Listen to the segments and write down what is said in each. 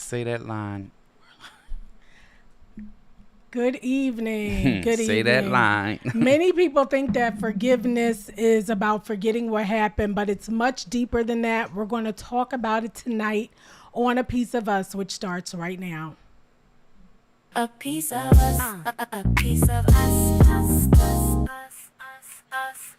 Say that line. Good evening. Good Say evening. that line. Many people think that forgiveness is about forgetting what happened, but it's much deeper than that. We're going to talk about it tonight on A Piece of Us, which starts right now. A piece of us, a piece of us, us.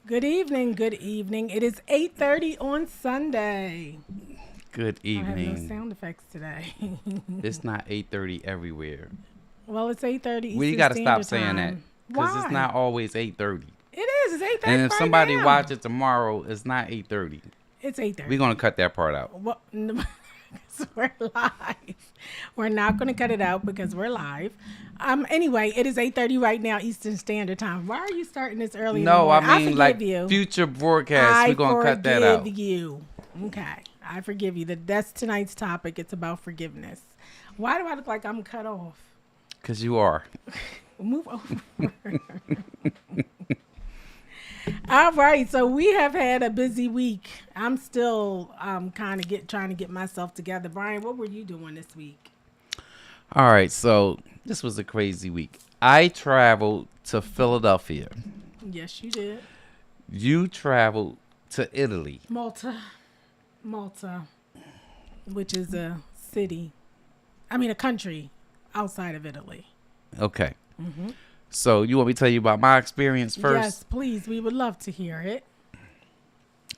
Good evening. Good evening. It is 8:30 on Sunday. Good I have no evening. sound effects today. It's not 8:30 everywhere. Well, it's 8:30 Eastern We got to stop Standard saying that Time. because Why? it's not always 8:30. It is. It's 8:30 And if right somebody now. watches tomorrow, it's not 8:30. It's 8:30. We're gonna cut that part out. Well, we're live. We're not going to cut it out because we're live. Anyway, it is 8:30 right now Eastern Standard Time. Why are you starting this early? in the No, I morning? mean like forgive you. future broadcasts. We're gonna cut that out. forgive you. Okay, I forgive you. That's tonight's topic. It's about forgiveness. Why do I look like I'm cut off? Cause you are. Move over. All right, so we have had a busy week. I'm still kind of trying to get myself together. Brian, what were you doing this week? All right, so this was a crazy week. I traveled to Philadelphia. Yes, you did. You traveled to Italy. Malta, which is a country outside of Italy. Okay. So you want me to tell you about my experience first? Yes, please. We would love to hear it.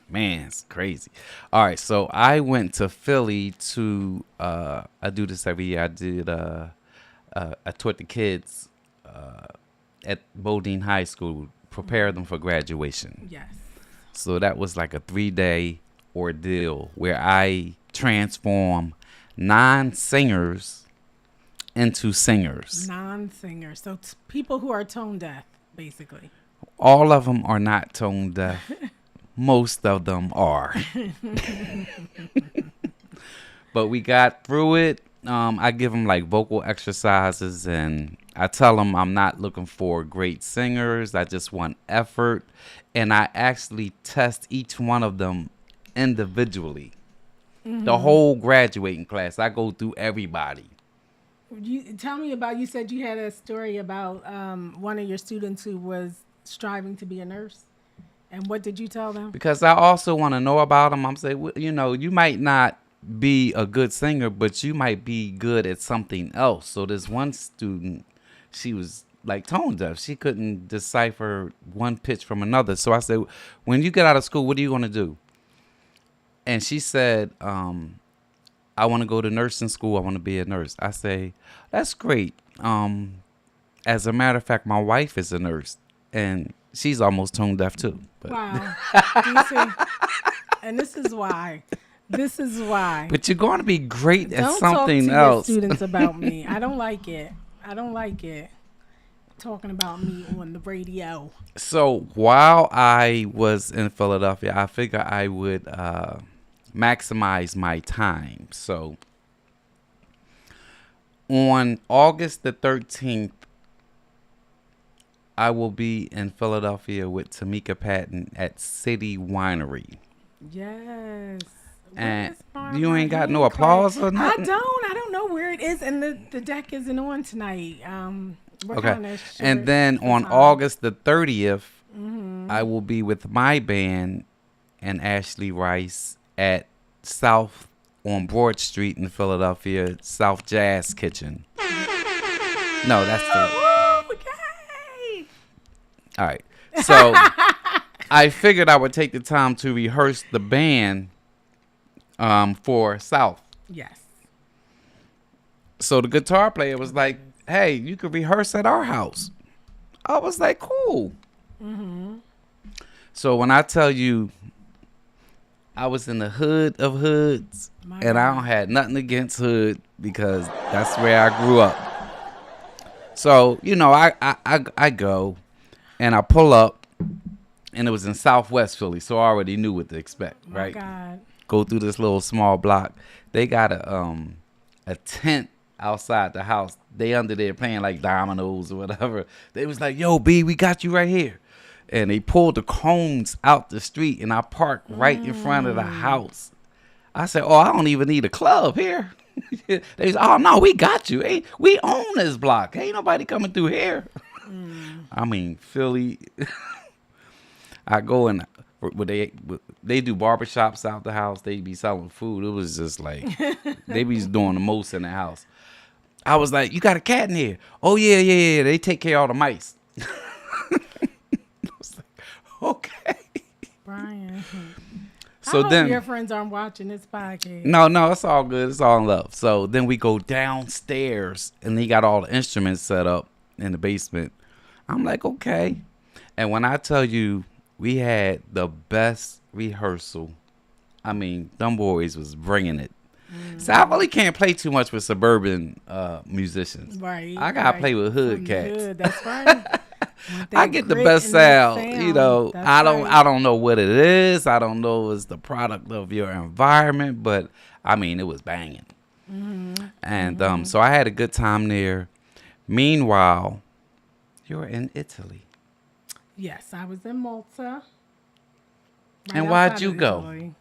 Man, it's crazy. All right, so I went to Philly to I do this every year. I taught the kids at Bodine High School, prepare them for graduation. Yes. So that was like a 3-day ordeal where I transform non-singers into singers. Non-singers. So people who are tone deaf, basically. All of them are not tone deaf. Most of them are. But we got through it. I give them like vocal exercises and I tell them I'm not looking for great singers. I just want effort. And I actually test each one of them individually. The whole graduating class. I go through everybody. Tell me about, you said you had a story about one of your students who was striving to be a nurse. And what did you tell them? Because I also want to know about them. I'm saying, well, you might not be a good singer, but you might be good at something else. So this one student, she was like tone deaf. She couldn't decipher one pitch from another. So I said, when you get out of school, what are you going to do? And she said, I want to go to nursing school. I want to be a nurse. I say, that's great. As a matter of fact, my wife is a nurse, and she's almost tone deaf too. But. Wow. Do you see? And this is why. But you're going to be great at Don't something talk to else. your students about me. I don't like it. Talking about me on the radio. So while I was in Philadelphia, I figured I would maximize my time. So on August the 13th, I will be in Philadelphia with Tamika Patton at City Winery. Yes. And Where's you my ain't got no hand applause clap? or nothing? I don't know where it is, and the deck isn't on tonight. We're kinda Okay. short And then for on time. August the 30th, I will be with my band and Ashley Rice at South on Broad Street in Philadelphia, South Jazz Kitchen. No, that's the... Okay. All right. So I figured I would take the time to rehearse the band for South. Yes. So the guitar player was like, hey, you could rehearse at our house. I was like, cool. So when I tell you I was in the hood of hoods, and I don't had nothing against hood because that's where I grew up. So, I go and I pull up, and it was in Southwest Philly, so I already knew what to expect, right? God. Go through this little small block. They got a tent outside the house. They under there playing like dominoes or whatever. They was like, "Yo, B, we got you right here." And they pulled the cones out the street, and I parked right in front of the house. I said, "Oh, I don't even need a club here." They said, "Oh no, we got you. Hey, we own this block. Ain't nobody coming through here." I mean, Philly. I go and they do barbershops out the house. They be selling food. It was just like they be doing the most in the house. I was like, "You got a cat in here?" "Oh yeah. They take care of all the mice." I was like, "Okay." Brian. So I hope then your friends aren't watching this podcast. No, it's all good. It's all in love. So then we go downstairs, and he got all the instruments set up in the basement. I'm like, okay. And when I tell you, we had the best rehearsal. I mean, them boys was bringing it. So I really can't play too much with suburban musicians. Right. I gotta play with hood From the cats. hood, that's right. I get the best sound. You know, That's I don't right. know what it is. I don't know if it's the product of your environment, but I mean it was banging. And so I had a good time there. Meanwhile, you're in Italy. Yes, I was in Malta. And why'd outside you of go? Italy.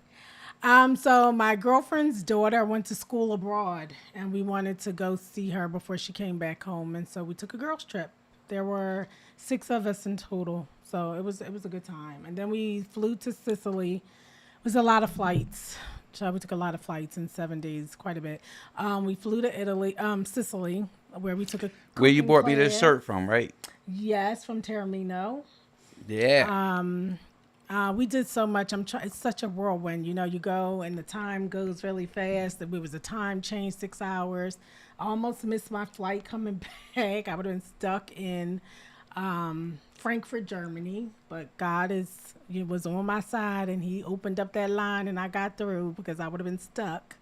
So my girlfriend's daughter went to school abroad, and we wanted to go see her before she came back home, and so we took a girls' trip. There were 6 of us in total, so it was a good time. And then we flew to Sicily. It was a lot of flights. So we took a lot of flights in 7 days, quite a bit. We flew to Sicily, where we took a Where you cooking bought me this class. shirt from, right? Yes, from Taormino. Yeah. We did so much. It's such a whirlwind. You know, you go and the time goes really fast. It was a time change, 6 hours. I almost missed my flight coming back. I would have been stuck in Frankfurt, Germany. But was on my side, and he opened up that line, and I got through because I would have been stuck.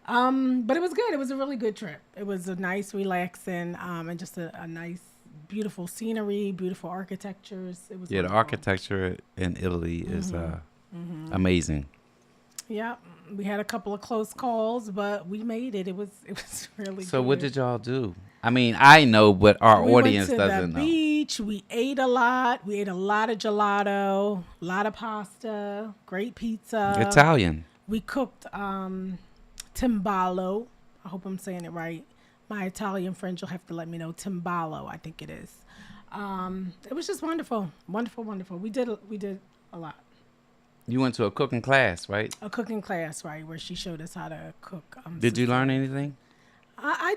But it was good. It was a really good trip. It was a nice, relaxing, and just a nice, beautiful scenery, beautiful architectures. It was The wonderful. architecture in Italy is amazing. Yeah, we had a couple of close calls, but we made it. It was really So good. what did y'all do? I mean, I know, but our we audience went to doesn't the know. beach. We ate a lot. We ate a lot of gelato, a lot of pasta, great pizza. Italian. We cooked timbalo. I hope I'm saying it right. My Italian friends, you'll have to let me know. Timbalo, I think it is. It was just wonderful, wonderful, wonderful. We did a lot. You went to a cooking class, right? A cooking class, right, where she showed us how to cook. Did you learn anything? I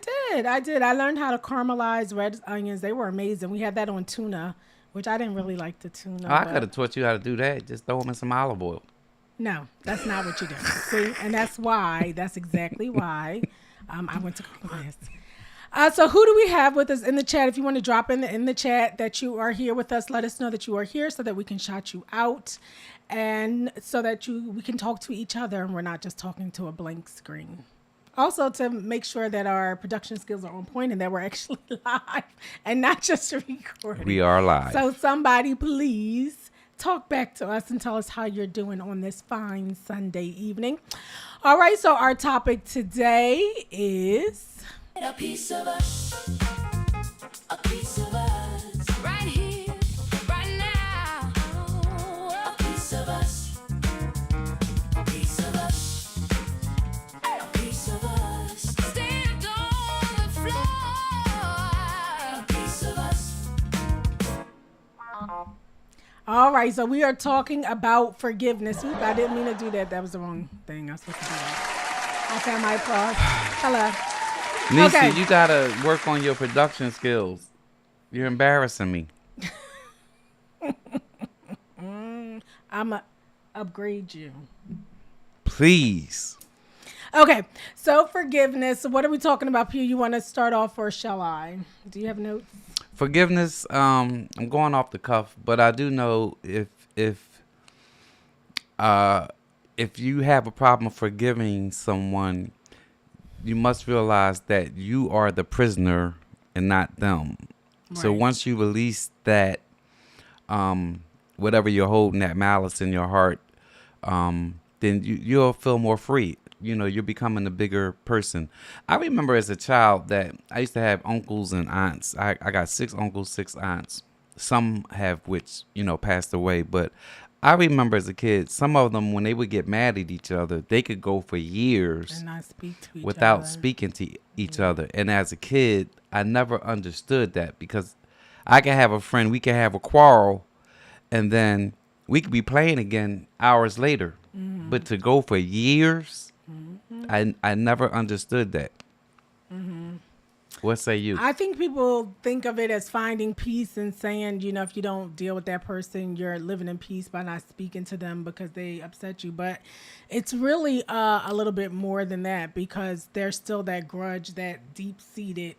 did. I learned how to caramelize red onions. They were amazing. We had that on tuna, which I didn't really like the tuna. I but- could have taught you how to do that. Just throw them in some olive oil. No, that's not what you do. See, and that's exactly why I went to cooking class. So who do we have with us in the chat? If you want to drop in the chat that you are here with us, let us know that you are here so that we can shout you out, and so that we can talk to each other and we're not just talking to a blank screen. Also, to make sure that our production skills are on point and that we're actually live and not just recording. We are live. So somebody please talk back to us and tell us how you're doing on this fine Sunday evening. All right, so our topic today is... A piece of us, a piece of us, right here, right now. A piece of us, a piece of us, a piece of us. Stand on the floor. A piece of us. All right, so we are talking about forgiveness. Oop, I didn't mean to do that. That was the wrong thing. I was supposed to do that. I found my applause. Hello. Nisi, Okay. you gotta work on your production skills. You're embarrassing me. I'm going to upgrade you. Please. Okay, so forgiveness. What are we talking about, Pew? You want to start off or shall I? Do you have notes? Forgiveness, I'm going off the cuff, but I do know if you have a problem forgiving someone, you must realize that you are the prisoner and not them. So Right. once you release that, whatever you're holding, that malice in your heart, then you'll feel more free. you're becoming a bigger person. I remember as a child that I used to have uncles and aunts. I got 6 uncles, 6 aunts. Some have which, passed away. But I remember as a kid, some of them, when they would get mad at each other, they could go for years And not speak to each without other. speaking to each other. And as a kid, I never understood that because I could have a friend, we could have a quarrel, and then we could be playing again hours later. But to go for years, I never understood that. What say you? I think people think of it as finding peace and saying, if you don't deal with that person, you're living in peace by not speaking to them because they upset you. But it's really a little bit more than that because there's still that grudge, that deep-seated,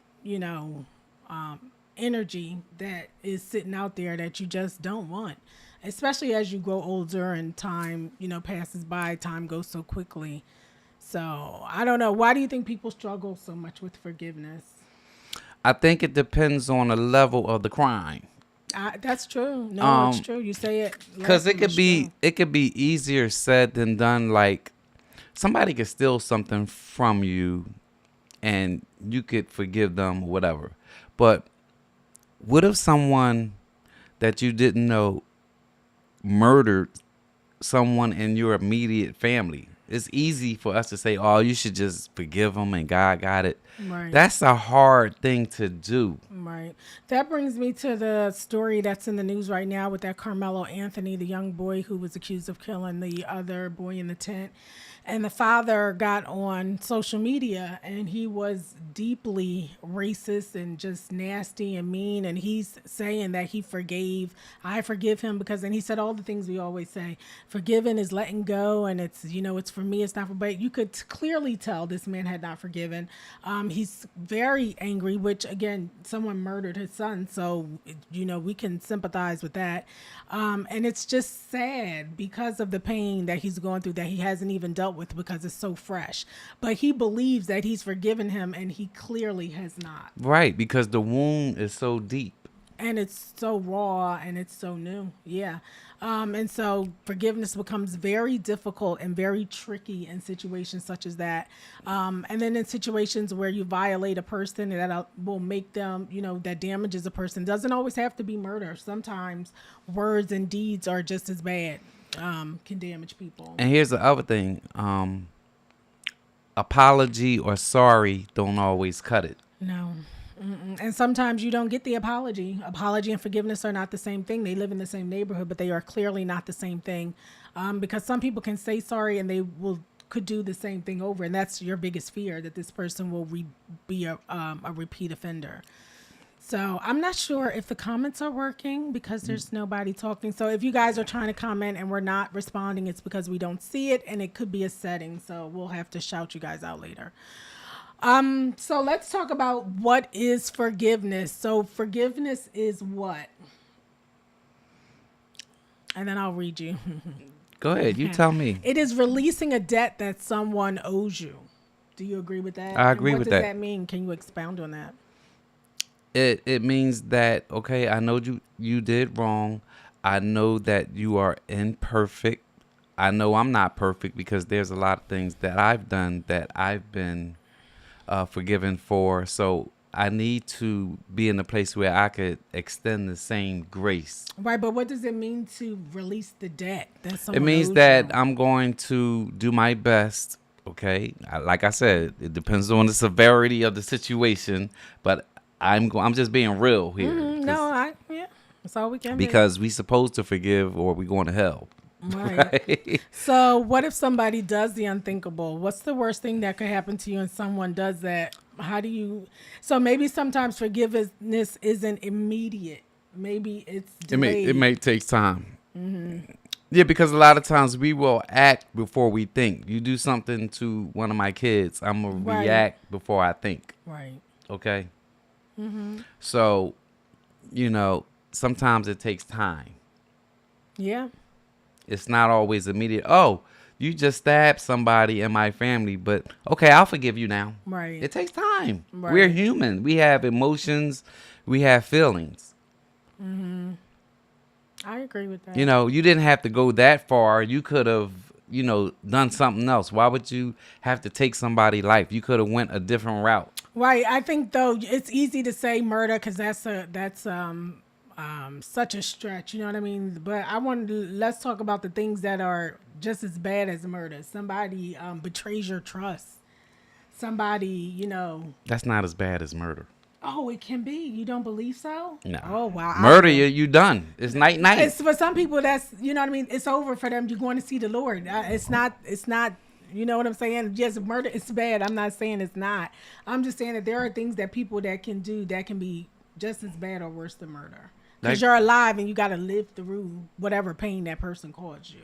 energy that is sitting out there that you just don't want, especially as you grow older and time, passes by, time goes so quickly. So I don't know. Why do you think people struggle so much with forgiveness? I think it depends on the level of the crime. That's true. No, it's true. You say it Because like it's true. it could be easier said than done. Like somebody could steal something from you and you could forgive them or whatever. But what if someone that you didn't know murdered someone in your immediate family? It's easy for us to say, oh, you should just forgive them and God got it. Right. That's a hard thing to do. Right. That brings me to the story that's in the news right now with that Carmelo Anthony, the young boy who was accused of killing the other boy in the tent. And the father got on social media and he was deeply racist and just nasty and mean. And he's saying that I forgive him because, and he said all the things we always say, forgiving is letting go. And it's, it's for me, it's not for, but you could clearly tell this man had not forgiven. He's very angry, which again, someone murdered his son. So, we can sympathize with that. And it's just sad because of the pain that he's going through that he hasn't even dealt with because it's so fresh. But he believes that he's forgiven him and he clearly has not. Right, because the wound is so deep. And it's so raw and it's so new. Yeah. And so forgiveness becomes very difficult and very tricky in situations such as that. And then in situations where you violate a person that will make them, that damages a person, doesn't always have to be murder. Sometimes words and deeds are just as bad, can damage people. And here's the other thing. Apology or sorry don't always cut it. No. Mm-mm. And sometimes you don't get the apology. Apology and forgiveness are not the same thing. They live in the same neighborhood, but they are clearly not the same thing. Because some people can say sorry and they could do the same thing over. And that's your biggest fear, that this person will be a repeat offender. So I'm not sure if the comments are working because there's nobody talking. So if you guys are trying to comment and we're not responding, it's because we don't see it and it could be a setting. So we'll have to shout you guys out later. So let's talk about what is forgiveness. So forgiveness is what? And then I'll read you. Go ahead, you tell me. It is releasing a debt that someone owes you. Do you agree with that? I agree and with what does that. that mean? Can you expound on that? It means that, okay, I know you did wrong. I know that you are imperfect. I know I'm not perfect because there's a lot of things that I've done that I've been forgiven for. So I need to be in a place where I could extend the same grace. Right, but what does it mean to release the debt that It someone means owes that you? I'm going to do my best. Okay, like I said, it depends on the severity of the situation, but I'm just being real here. Yeah, that's all we can do. Because we supposed to forgive or we going to hell. Right. So what if somebody does the unthinkable? What's the worst thing that could happen to you and someone does that? How do you... So maybe sometimes forgiveness isn't immediate. Maybe it's delayed. It may take time. Yeah, because a lot of times we will act before we think. You do something to one of my kids, I'm going to Right. react before I think. Right. Okay? So, sometimes it takes time. Yeah. It's not always immediate. Oh, you just stabbed somebody in my family, but okay, I'll forgive you now. Right. It takes time. Right. We're human. We have emotions. We have feelings. I agree with that. You didn't have to go that far. You could have done something else? Why would you have to take somebody's life? You could have went a different route. Right. I think though it's easy to say murder because that's such a stretch. You know what I mean? But let's talk about the things that are just as bad as murder. Somebody betrays your trust. Somebody, That's not as bad as murder. Oh, it can be. You don't believe so? No. Oh, wow. Murder, you done. It's night. It's for some people. That's what I mean. It's over for them. You're going to see the Lord. It's not. You know what I'm saying? Yes, murder is bad. I'm not saying it's not. I'm just saying that there are things that people that can do that can be just as bad or worse than murder. Because you're alive and you got to live through whatever pain that person caused you.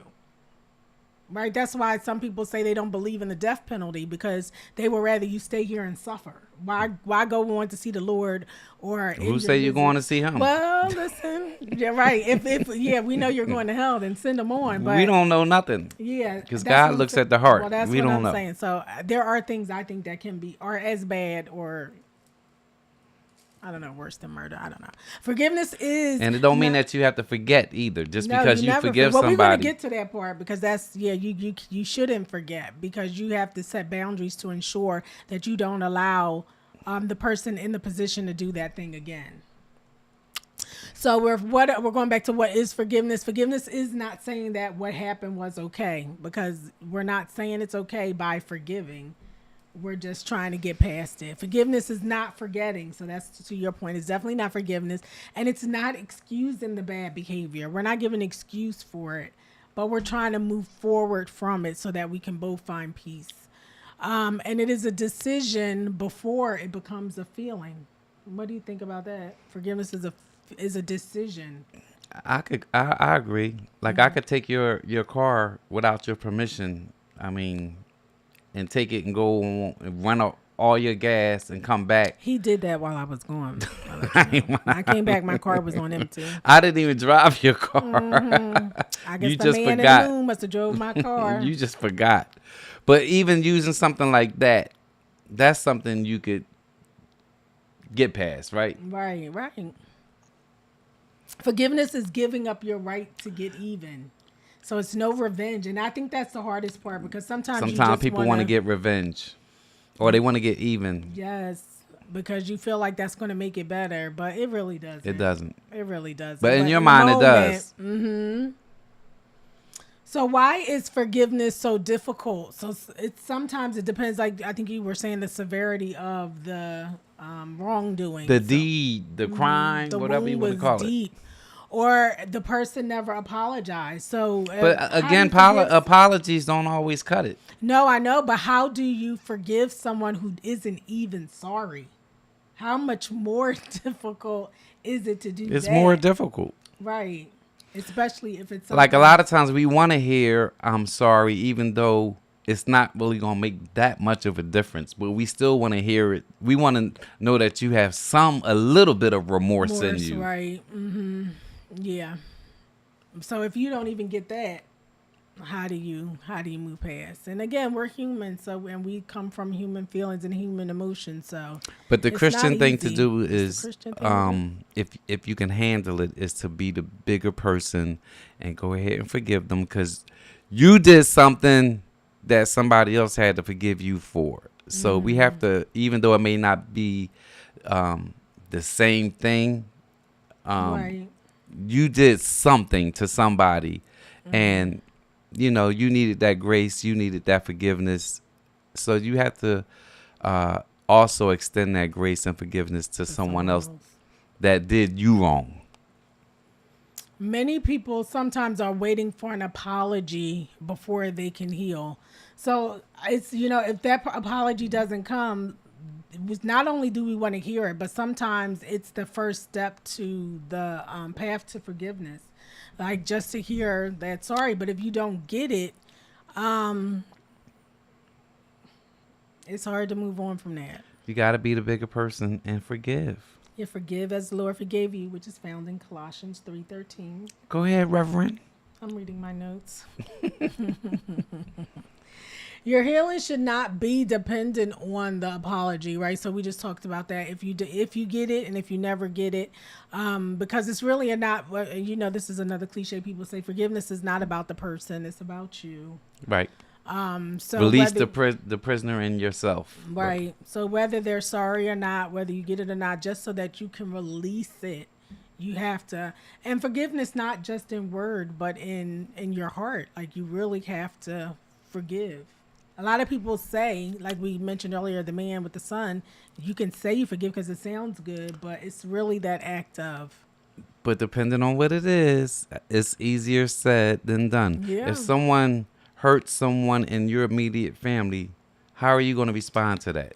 Right? That's why some people say they don't believe in the death penalty because they would rather you stay here and suffer. Why go on to see the Lord or who say you're going to see him? Well, listen, yeah, right. If we know you're going to hell, then send them on. But we don't know nothing. Yeah, because God looks at the heart. Well, that's we what don't I'm know. saying. So there are things I think that are as bad or. I don't know, worse than murder. I don't know. Forgiveness is... And it don't mean that you have to forget either. Just because you forgive somebody. Well, we're going to somebody. get to that part because that's... Yeah, you shouldn't forget because you have to set boundaries to ensure that you don't allow the person in the position to do that thing again. So we're going back to what is forgiveness. Forgiveness is not saying that what happened was okay because we're not saying it's okay by forgiving. We're just trying to get past it. Forgiveness is not forgetting. So that's to your point. It's definitely not forgiveness. And it's not excusing the bad behavior. We're not giving an excuse for it, but we're trying to move forward from it so that we can both find peace. And it is a decision before it becomes a feeling. What do you think about that? Forgiveness is a decision. I agree. Like I could take your car without your permission. I mean, and take it and go and run up all your gas and come back. He did that while I was gone. I came back, my car was on empty. I didn't even drive your car. I guess You the just man forgot. in the moon must have drove my car. You just forgot. But even using something like that, that's something you could get past, right? Right. Forgiveness is giving up your right to get even. So it's no revenge. And I think that's the hardest part because sometimes people want to get revenge or they want to get even. Yes, because you feel like that's going to make it better, but it really doesn't. It doesn't. It really doesn't. But in your mind, it does. Mm-hmm. So why is forgiveness so difficult? So sometimes it depends. Like I think you were saying the severity of the wrongdoing. The deed, the crime, whatever you want to call it. Or the person never apologized. So, but again, apologies don't always cut it. No, I know. But how do you forgive someone who isn't even sorry? How much more difficult is it to do that? It's more difficult. Right. Especially if it's like a lot of times we want to hear I'm sorry, even though it's not really going to make that much of a difference. But we still want to hear it. We want to know that you have a little bit of remorse in you. Right. Mm-hmm. Yeah. So if you don't even get that, how do you move past? And again, we're human, and we come from human feelings and human emotions. So, but the Christian thing to do is, if you can handle it, is to be the bigger person and go ahead and forgive them because you did something that somebody else had to forgive you for. So we have to, even though it may not be the same thing, right. You did something to somebody and you needed that grace, you needed that forgiveness. So you have to also extend that grace and forgiveness to someone else that did you wrong. Many people sometimes are waiting for an apology before they can heal. So it's, if that apology doesn't come, not only do we want to hear it, but sometimes it's the first step to the path to forgiveness. Like just to hear that sorry, but if you don't get it, it's hard to move on from that. You got to be the bigger person and forgive. You forgive as the Lord forgave you, which is found in Colossians 3:13. Go ahead, Reverend. I'm reading my notes. Your healing should not be dependent on the apology, right? So we just talked about that. If you get it and if you never get it, because it's really a not. This is another cliche. People say forgiveness is not about the person; it's about you. Right. So Release whether, the prisoner in yourself. right. So whether they're sorry or not, whether you get it or not, just so that you can release it, you have to. And forgiveness not just in word, but in your heart. Like you really have to forgive. A lot of people say, like we mentioned earlier, the man with the son, you can say you forgive because it sounds good, but it's really that act of. But depending on what it is, it's easier said than done. Yeah. If someone hurts someone in your immediate family, how are you going to respond to that?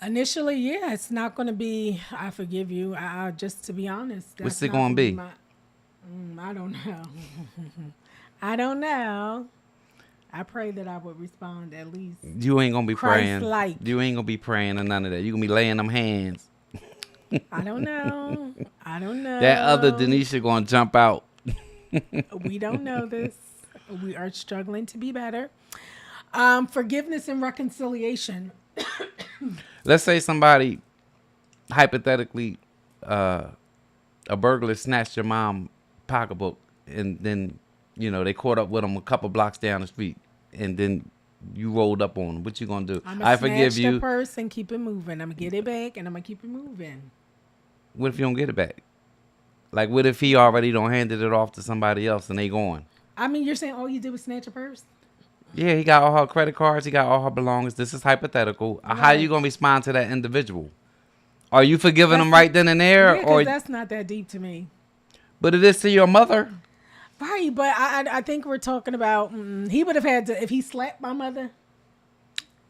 Initially, yeah, it's not going to be, I forgive you. Just to be honest. What's that's it not gonna be? I don't know. I don't know. I pray that I would respond at least. You ain't going to be praying. Christ-like. You ain't going to be praying or none of that. You're going to be laying them hands. I don't know. I don't know. That other Denisha going to jump out. We don't know this. We are struggling to be better. Forgiveness and reconciliation. Let's say somebody, hypothetically, a burglar snatched your mom's pocketbook, and then, they caught up with them a couple blocks down the street, and then you rolled up on them. What you gonna do? I'm I gonna forgive snatch you. the purse and keep it moving. I'm gonna get it back and I'm gonna keep it moving. What if you don't get it back? Like, what if he already don't handed it off to somebody else and they going? I mean, you're saying all you did was snatch a purse? Yeah, he got all her credit cards. He got all her belongings. This is hypothetical. How Right. you gonna respond to that individual? Are you forgiving them right then and there, Yeah, or? because that's not that deep to me. But it is to your mother. Right, but I think we're talking about he would have had to if he slapped my mother.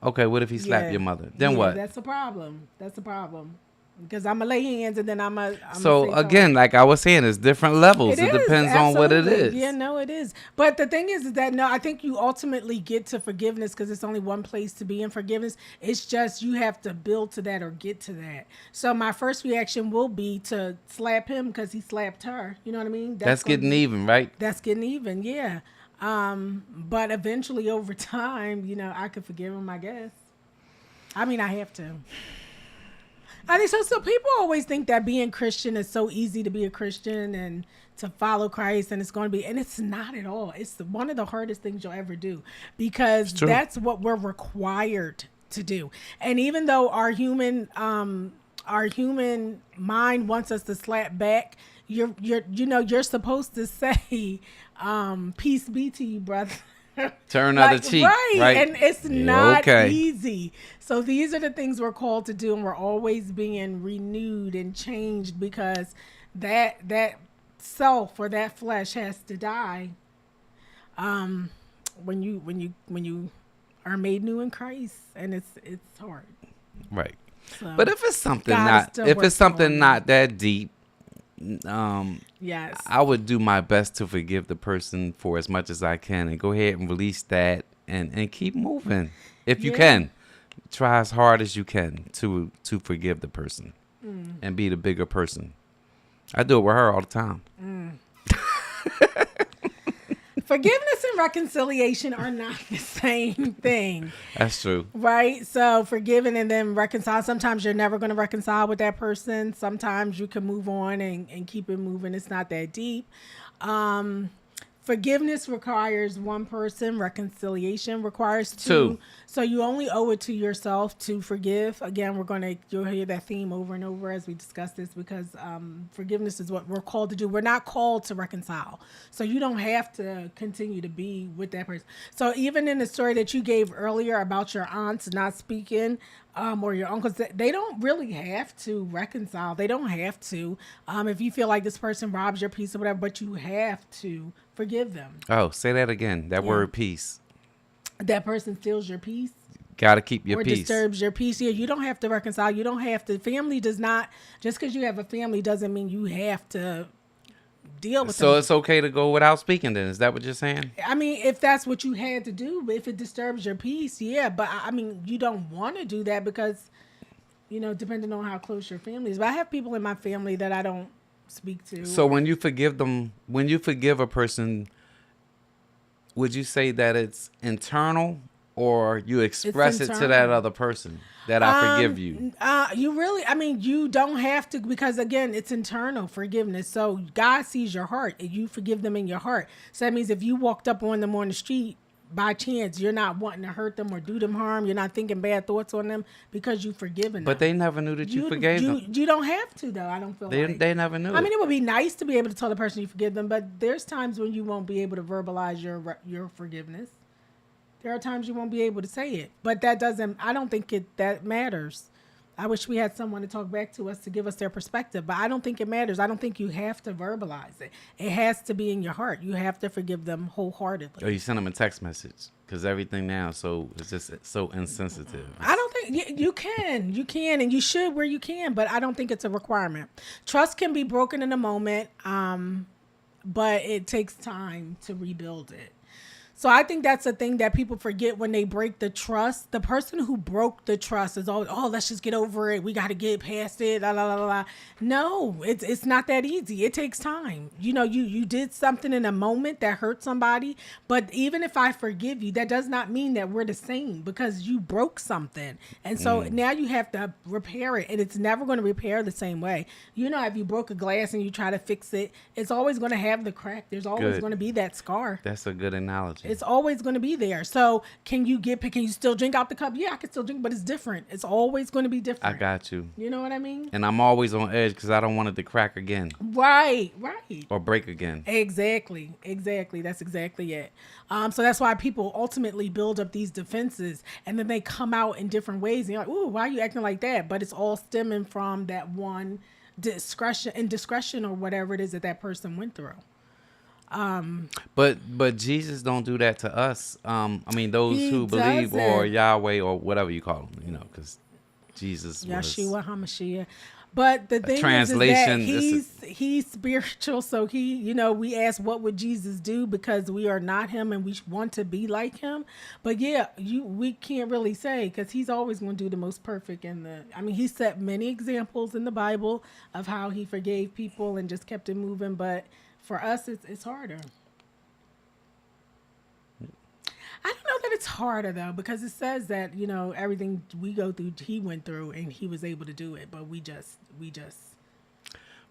Okay, what if he slapped Yeah. your mother? Then Yeah, what? That's a problem. That's a problem. Because I'm gonna lay hands and then I'm gonna. So again, like I was saying, it's different levels. It depends on what it is. Yeah, no, it is. But the thing is that no, I think you ultimately get to forgiveness because it's only one place to be in forgiveness. It's just you have to build to that or get to that. So my first reaction will be to slap him because he slapped her. You know what I mean? That's gonna getting be- even, right? That's getting even. Yeah. But eventually over time, I could forgive him. I guess. I mean, I have to. I think so. So people always think that being Christian is so easy to be a Christian and to follow Christ, and it's going to be, and it's not at all. It's one of the hardest things you'll ever do because true. that's what we're required to do. And even though our human mind wants us to slap back, you're supposed to say, "Peace be to you, brother." Turn other cheek, right? And it's Yeah, not okay. easy. So these are the things we're called to do, and we're always being renewed and changed because that self or that flesh has to die. When you are made new in Christ, and it's hard. Right. So, But if it's something God is not, still if working it's something on not that deep, yes, I would do my best to forgive the person for as much as I can, and go ahead and release that, and keep moving. If you Yeah. can, try as hard as you can to forgive the person, and be the bigger person. I do it with her all the time. forgiveness and reconciliation are not the same thing. That's true. Right. So forgiving and then reconcile. Sometimes you're never going to reconcile with that person. Sometimes you can move on and keep it moving. It's not that deep. Forgiveness requires one person. Reconciliation requires two. So you only owe it to yourself to forgive. Again, you'll hear that theme over and over as we discuss this because forgiveness is what we're called to do. We're not called to reconcile. So you don't have to continue to be with that person. So even in the story that you gave earlier about your aunts not speaking, or your uncles, they don't really have to reconcile. They don't have to. If you feel like this person robs your peace or whatever, but you have to forgive them. Oh, say that again. That Yeah. word peace. That person steals your peace Got to keep your or peace. disturbs your peace. Yeah, you don't have to reconcile. You don't have to. Family does not, just because you have a family doesn't mean you have to deal with So them. it's okay to go without speaking then. Is that what you're saying? I mean, if that's what you had to do, but if it disturbs your peace, yeah. But I mean, you don't want to do that because, depending on how close your family is. But I have people in my family that I don't speak to. So when you forgive them, when you forgive a person, would you say that it's internal or you express it to that internal. other person that I forgive you. You really, I mean, you don't have to, because again, it's internal forgiveness. So God sees your heart and you forgive them in your heart. So that means if you walked up on them on the street by chance, you're not wanting to hurt them or do them harm. You're not thinking bad thoughts on them because you've forgiven But them. they never knew that you forgave them. You don't have to though. I don't feel like. They never knew. I mean, it would be nice to be able to tell the person you forgive them, but there's times when you won't be able to verbalize your forgiveness. There are times you won't be able to say it, but that doesn't. I don't think that matters. I wish we had someone to talk back to us to give us their perspective, but I don't think it matters. I don't think you have to verbalize it. It has to be in your heart. You have to forgive them wholeheartedly. Or you send them a text message because everything now it's just so insensitive. I don't think you can, and you should where you can, but I don't think it's a requirement. Trust can be broken in a moment, but it takes time to rebuild it. So I think that's a thing that people forget when they break the trust. The person who broke the trust is always, oh, let's just get over it. We got to get past it. La, la, la, la. No, it's not that easy. It takes time. You know, you did something in a moment that hurt somebody. But even if I forgive you, that does not mean that we're the same because you broke something. And so now you have to repair it. And it's never going to repair the same way. You know, if you broke a glass and you try to fix it, it's always going to have the crack. There's always Good. going to be that scar. That's a good analogy. It's always going to be there. So can you still drink out the cup? Yeah, I can still drink, but it's different. It's always going to be different. I got you. You know what I mean? And I'm always on edge because I don't want it to crack again Right. or break again. Exactly. That's exactly it. So that's why people ultimately build up these defenses and then they come out in different ways. And you're like, ooh, why are you acting like that? But it's all stemming from that one discretion or whatever it is that person went through. But Jesus don't do that to us. I mean, those He who believe or doesn't. Yahweh or whatever you call them, you know, because Jesus was. Yeshua HaMashiach. But the thing translation, is that he's spiritual. So we ask, what would Jesus do? Because we are not him and we want to be like him. But yeah, we can't really say because he's always going to do the most perfect. He set many examples in the Bible of how he forgave people and just kept it moving. But for us, it's harder. I don't know that it's harder though, because it says that, everything we go through, he went through and he was able to do it. But we just,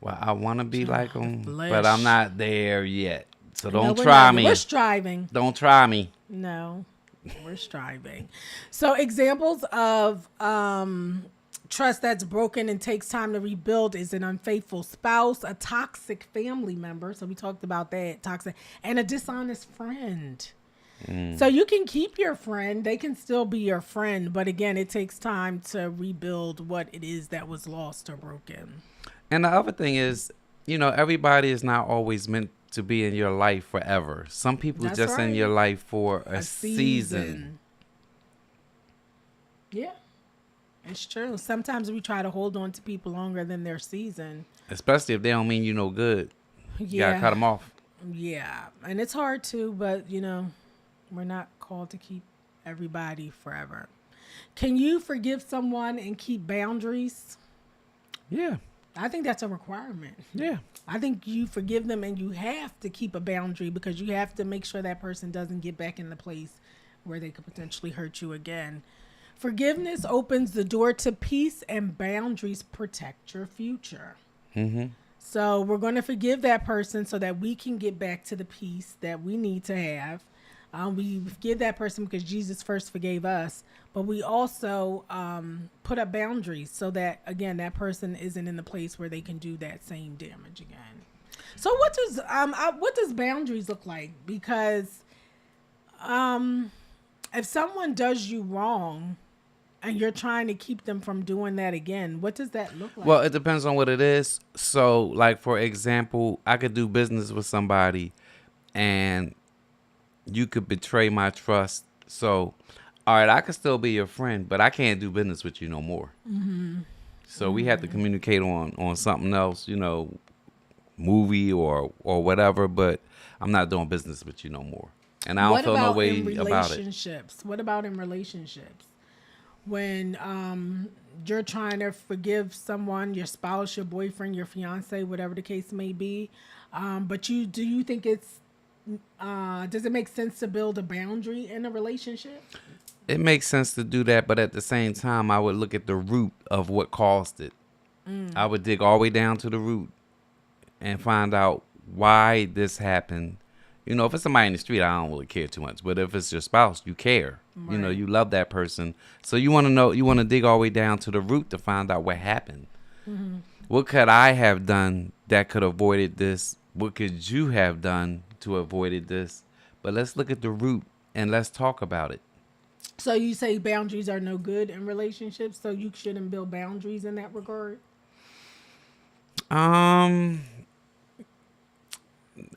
Well, I want to be like him, flesh. but I'm not there yet. So No, don't we're try not. me. We're striving. Don't try me. No, we're striving. So examples of trust that's broken and takes time to rebuild is an unfaithful spouse, a toxic family member. So we talked about that, toxic, and a dishonest friend. So you can keep your friend. They can still be your friend. But again, it takes time to rebuild what it is that was lost or broken. And the other thing is, everybody is not always meant to be in your life forever. Some people That's just in right. your life for a season. Yeah, it's true. Sometimes we try to hold on to people longer than their season. Especially if they don't mean you no good. You gotta cut them off. Yeah, and it's hard to, but we're not called to keep everybody forever. Can you forgive someone and keep boundaries? Yeah. I think that's a requirement. Yeah. I think you forgive them and you have to keep a boundary because you have to make sure that person doesn't get back in the place where they could potentially hurt you again. Forgiveness opens the door to peace and boundaries protect your future. Mm-hmm. So we're going to forgive that person so that we can get back to the peace that we need to have. We forgive that person because Jesus first forgave us, but we also put up boundaries so that, again, that person isn't in the place where they can do that same damage again. So what does boundaries look like? Because if someone does you wrong and you're trying to keep them from doing that again, what does that look like? Well, it depends on what it is. So, like, for example, I could do business with somebody and you could betray my trust. So, all right, I could still be your friend, but I can't do business with you no more. Mm-hmm. So we have to communicate on something else, movie or whatever, but I'm not doing business with you no more. And I don't feel no way about it. Relationships? What about in relationships? When you're trying to forgive someone, your spouse, your boyfriend, your fiance, whatever the case may be, but do you think does it make sense to build a boundary in a relationship? It makes sense to do that, but at the same time, I would look at the root of what caused it. I would dig all the way down to the root and find out why this happened. You know, if it's somebody in the street, I don't really care too much. But if it's your spouse, you care. You know, Right. you love that person. So you want to know, you want to dig all the way down to the root to find out what happened. What could I have done that could have avoided this? What could you have done to avoided this? But let's look at the root and let's talk about it. So you say boundaries are no good in relationships, so you shouldn't build boundaries in that regard? Um,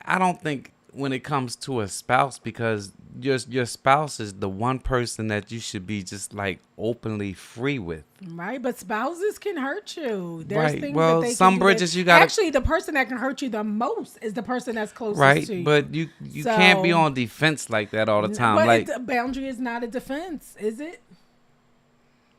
I don't think when it comes to a spouse, because your spouse is the one person that you should be just like openly free with. Right, but spouses can hurt you. There's Right. things Well, that they some can do bridges that, you gotta- actually, the person that can hurt you the most is the person that's closest Right, to you. but you can't be So- on defense like that all the time. But Like, a boundary is not a defense, is it?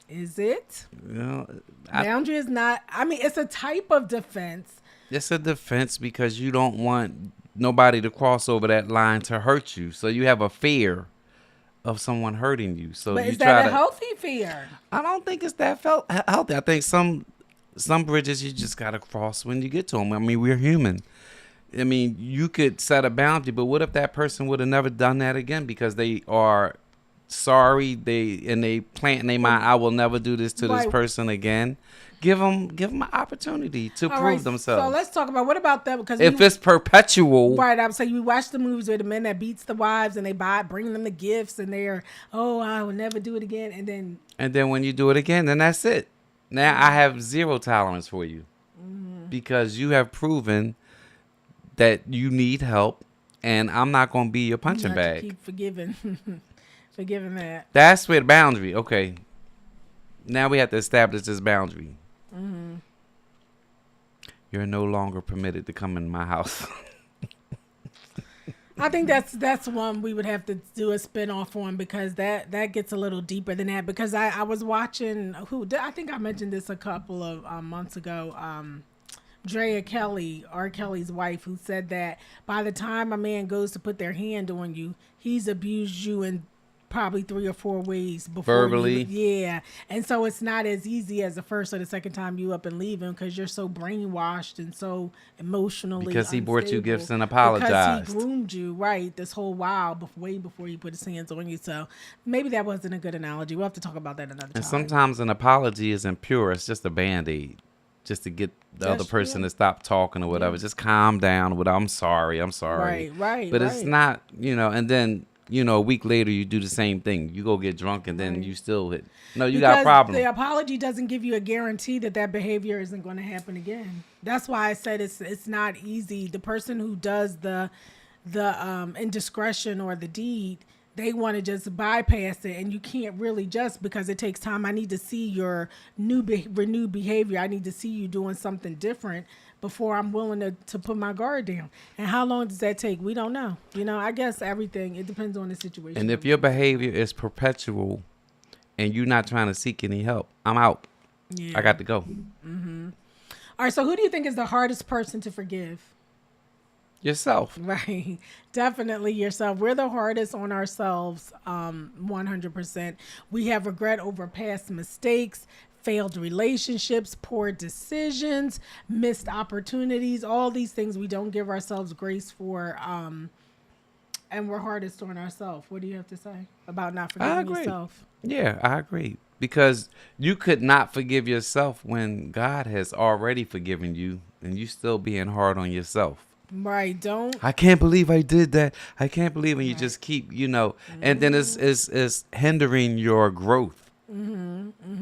Is it? you know, Boundary is not. I mean, it's a type of defense. it's a defense because you don't want nobody to cross over that line to hurt you. So you have a fear of someone hurting you. So But you is try that a to. healthy fear? I don't think it's that healthy. I think some bridges you just gotta cross when you get to them. I mean, we're human. I mean, you could set a boundary, but what if that person would have never done that again because they are sorry, they plant in their mind, I will never do this to this Right. person again. Give them an opportunity to All prove right, themselves. So let's talk about what about them? Because If it's perpetual, right, I'm saying we watch the movies where the men that beats the wives and they bring them the gifts and they're, oh, I will never do it again, and then and then when you do it again, then that's it. Now I have zero tolerance for you because you have proven that you need help, and I'm not going to be your punching not to bag. keep forgiving, forgiving that. That's where the boundary. Okay, now we have to establish this boundary. You're no longer permitted to come in my house. I think that's one we would have to do a spin-off on because that gets a little deeper than that because I was watching I think I mentioned this a couple of months ago. Drea Kelly, R. Kelly's wife, who said that by the time a man goes to put their hand on you, he's abused you in probably 3 or 4 ways before Verbally? yeah, and so it's not as easy as the first or the second time you up and leaving because you're so brainwashed and so emotionally Because he brought you unstable. gifts and Because apologized. he groomed you right this whole while way before he put his hands on you. So maybe that wasn't a good analogy. We'll have to talk about that another time. And sometimes an apology isn't pure. It's just a Band-Aid. Just to get the other That's person true. to stop talking or whatever. Just calm down with, I'm sorry. Right, But it's right. not, and then, a week later you do the same thing. You go get drunk and then Right. you still hit. No, you got a Because problem. the apology doesn't give you a guarantee that behavior isn't going to happen again. That's why I said it's not easy. The person who does the indiscretion or the deed, they want to just bypass it, and you can't really just because it takes time. I need to see your renewed behavior. I need to see you doing something different before I'm willing to put my guard down. And how long does that take? We don't know. I guess everything, it depends on the situation. And if your behavior is perpetual and you're not trying to seek any help, I'm out. Yeah. I got to go. All right, so who do you think is the hardest person to forgive? Yourself. Right. Definitely yourself. We're the hardest on ourselves, 100%. We have regret over past mistakes, failed relationships, poor decisions, missed opportunities, all these things we don't give ourselves grace for, and we're hardest on ourselves. What do you have to say about not I forgiving agree. yourself? Yeah, I agree. Because you could not forgive yourself when God has already forgiven you and you still being hard on yourself. Right. Don't. I can't believe I did that. I can't believe, and you just keep, and then it's hindering your growth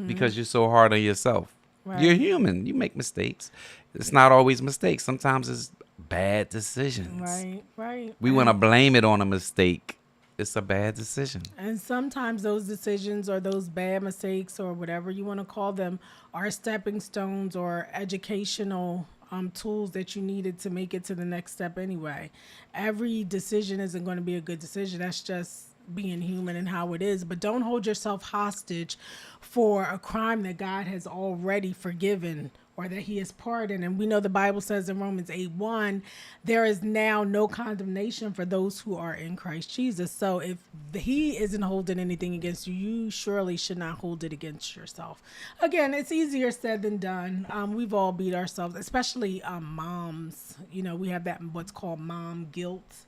because you're so hard on yourself. Right. You're human. You make mistakes. It's not always mistakes. Sometimes it's bad decisions. Right. We want to blame it on a mistake. It's a bad decision. And sometimes those decisions or those bad mistakes or whatever you want to call them are stepping stones or educational tools that you needed to make it to the next step anyway. Every decision isn't going to be a good decision. That's just being human and how it is. But don't hold yourself hostage for a crime that God has already forgiven or that he is pardoned. And we know the Bible says in Romans 8:1, there is now no condemnation for those who are in Christ Jesus. So if he isn't holding anything against you, you surely should not hold it against yourself. Again, it's easier said than done. We've all beat ourselves, especially moms. You know, we have that what's called mom guilt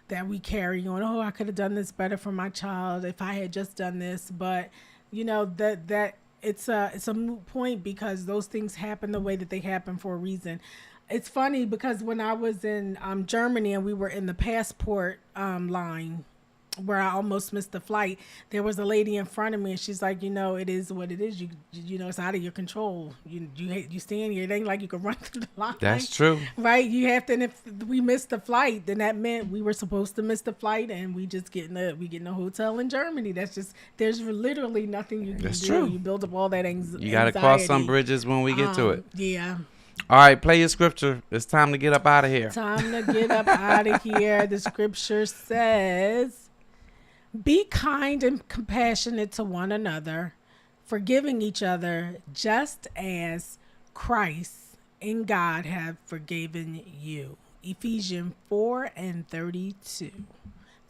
that we carry on. Oh, I could have done this better for my child if I had just done this. But you know that it's a moot point, because those things happen the way that they happen for a reason. It's funny because when I was in Germany and we were in the passport line where I almost missed the flight, there was a lady in front of me and she's like, you know, it is what it is. You know, it's out of your control. You stand here. It ain't like you can run through the line. That's true. Right? You have to, and if we missed the flight, then that meant we were supposed to miss the flight and we get in a hotel in Germany. That's just, there's literally nothing you can That's do. true. You build up all that anxiety. You got to cross some bridges when we get to it. Yeah. All right, play your scripture. It's time to get up out of here. Time to get up out of here. The scripture says, be kind and compassionate to one another, forgiving each other, just as Christ and God have forgiven you. Ephesians 4:32.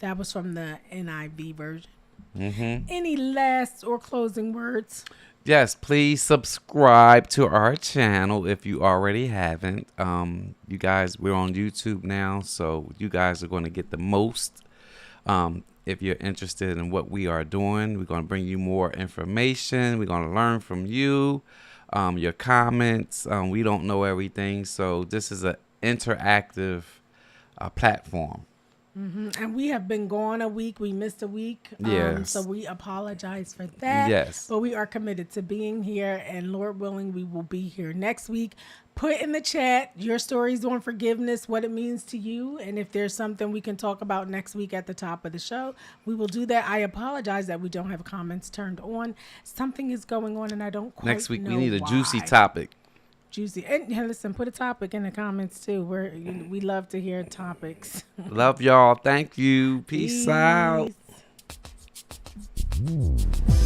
That was from the NIV version. Any last or closing words? Yes, please subscribe to our channel if you already haven't. You guys, we're on YouTube now, so you guys are going to get the most. If you're interested in what we are doing, we're going to bring you more information. We're going to learn from you, your comments. We don't know everything, so this is an interactive platform. And we have been gone a week. We missed a week. Yes. So we apologize for that. Yes. But we are committed to being here. And Lord willing, we will be here next week. Put in the chat your stories on forgiveness, what it means to you. And if there's something we can talk about next week at the top of the show, we will do that. I apologize that we don't have comments turned on. Something is going on and I don't quite know Next week, we need a why. juicy topic. Juicy. And listen, put a topic in the comments too. We love to hear topics. Love y'all. Thank you. Peace out. Peace.